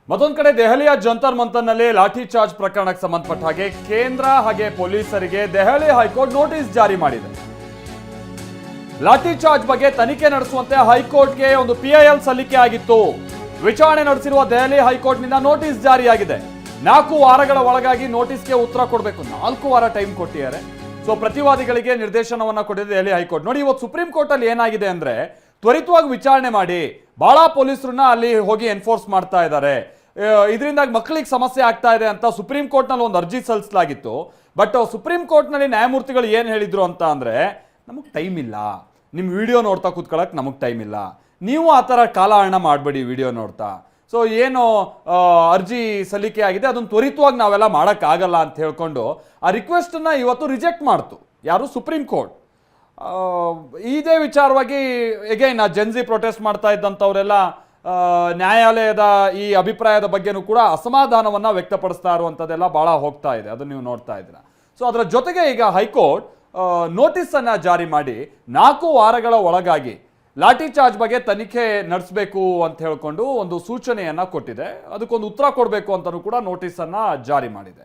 ಮತ್ತೊಂದು ಕಡೆ ದೆಹಲಿಯ ಜಂತರ್ ಮಂತರ್ನಲ್ಲಿ ಲಾಠಿ ಚಾರ್ಜ್ ಪ್ರಕರಣಕ್ಕೆ ಸಂಬಂಧಪಟ್ಟ ಹಾಗೆ ಕೇಂದ್ರ ಹಾಗೆ ಪೊಲೀಸರಿಗೆ ದೆಹಲಿ ಹೈಕೋರ್ಟ್ ನೋಟಿಸ್ ಜಾರಿ ಮಾಡಿದೆ. ಲಾಠಿ ಚಾರ್ಜ್ ಬಗ್ಗೆ ತನಿಖೆ ನಡೆಸುವಂತೆ ಹೈಕೋರ್ಟ್ಗೆ ಒಂದು PIL ಸಲ್ಲಿಕೆ ಆಗಿತ್ತು. ವಿಚಾರಣೆ ನಡೆಸಿರುವ ದೆಹಲಿ ಹೈಕೋರ್ಟ್ನಿಂದ ನೋಟಿಸ್ ಜಾರಿಯಾಗಿದೆ. 4 ವಾರಗಳ ಒಳಗಾಗಿ ನೋಟಿಸ್ಗೆ ಉತ್ತರ ಕೊಡಬೇಕು. 4 ವಾರ ಟೈಮ್ ಕೊಟ್ಟಿದ್ದಾರೆ. ಸೊ ಪ್ರತಿವಾದಿಗಳಿಗೆ ನಿರ್ದೇಶನವನ್ನ ಕೊಟ್ಟಿದೆ ದೆಹಲಿ ಹೈಕೋರ್ಟ್. ನೋಡಿ, ಇವತ್ತು ಸುಪ್ರೀಂ ಕೋರ್ಟ್ ಅಲ್ಲಿ ಏನಾಗಿದೆ ಅಂದ್ರೆ ತ್ವರಿತವಾಗಿ ವಿಚಾರಣೆ ಮಾಡಿ ಬಹಳ ಪೊಲೀಸರನ್ನ ಅಲ್ಲಿ ಹೋಗಿ ಎನ್ಫೋರ್ಸ್ ಮಾಡ್ತಾ ಇದ್ದಾರೆ. ಇದರಿಂದಾಗಿ ಮಕ್ಕಳಿಗೆ ಸಮಸ್ಯೆ ಆಗ್ತಾ ಇದೆ ಅಂತ ಸುಪ್ರೀಂ ಕೋರ್ಟ್ ನಲ್ಲಿ ಒಂದು ಅರ್ಜಿ ಸಲ್ಲಿಸಲಾಗಿತ್ತು. ಬಟ್ ಸುಪ್ರೀಂ ಕೋರ್ಟ್ ನಲ್ಲಿ ನ್ಯಾಯಮೂರ್ತಿಗಳು ಏನ್ ಹೇಳಿದ್ರು ಅಂತ ಅಂದ್ರೆ, ನಮಗ್ ಟೈಮ್ ಇಲ್ಲ, ನಿಮ್ ವಿಡಿಯೋ ನೋಡ್ತಾ ಕೂತ್ಕೊಳ್ಳಕ್ ನಮಗ್ ಟೈಮ್ ಇಲ್ಲ, ನೀವು ಆ ಥರ ಕಾಲಹರಣ ಮಾಡಬೇಡಿ ವಿಡಿಯೋ ನೋಡ್ತಾ. ಸೊ ಏನು ಅರ್ಜಿ ಸಲ್ಲಿಕೆ ಆಗಿದೆ ಅದನ್ನು ತ್ವರಿತವಾಗಿ ನಾವೆಲ್ಲ ಮಾಡೋಕ್ಕಾಗಲ್ಲ ಅಂತ ಹೇಳ್ಕೊಂಡು ಆ ರಿಕ್ವೆಸ್ಟನ್ನು ಇವತ್ತು ರಿಜೆಕ್ಟ್ ಮಾಡ್ತು ಯಾರು ಸುಪ್ರೀಂ ಕೋರ್ಟ್. ಇದೇ ವಿಚಾರವಾಗಿ ಎಗೈನ್ ಜೆನ್ಜಿ ಪ್ರೊಟೆಸ್ಟ್ ಮಾಡ್ತಾ ಇದ್ದಂಥವರೆಲ್ಲ ನ್ಯಾಯಾಲಯದ ಈ ಅಭಿಪ್ರಾಯದ ಬಗ್ಗೆನೂ ಕೂಡ ಅಸಮಾಧಾನವನ್ನು ವ್ಯಕ್ತಪಡಿಸ್ತಾ ಇರುವಂಥದ್ದೆಲ್ಲ ಭಾಳ ಹೋಗ್ತಾ ಇದೆ, ಅದನ್ನು ನೀವು ನೋಡ್ತಾ ಇದ್ದೀರಾ. ಸೊ ಅದರ ಜೊತೆಗೆ ಈಗ ಹೈಕೋರ್ಟ್ ನೋಟಿಸನ್ನು ಜಾರಿ ಮಾಡಿ 4 ವಾರಗಳ ಒಳಗಾಗಿ ಲಾಠಿ ಚಾರ್ಜ್ ಬಗ್ಗೆ ತನಿಖೆ ನಡೆಸಬೇಕು ಅಂತ ಹೇಳ್ಕೊಂಡು ಒಂದು ಸೂಚನೆಯನ್ನ ಕೊಟ್ಟಿದೆ. ಅದಕ್ಕೊಂದು ಉತ್ತರ ಕೊಡಬೇಕು ಅಂತಲೂ ಕೂಡ ನೋಟಿಸನ್ನು ಜಾರಿ ಮಾಡಿದೆ.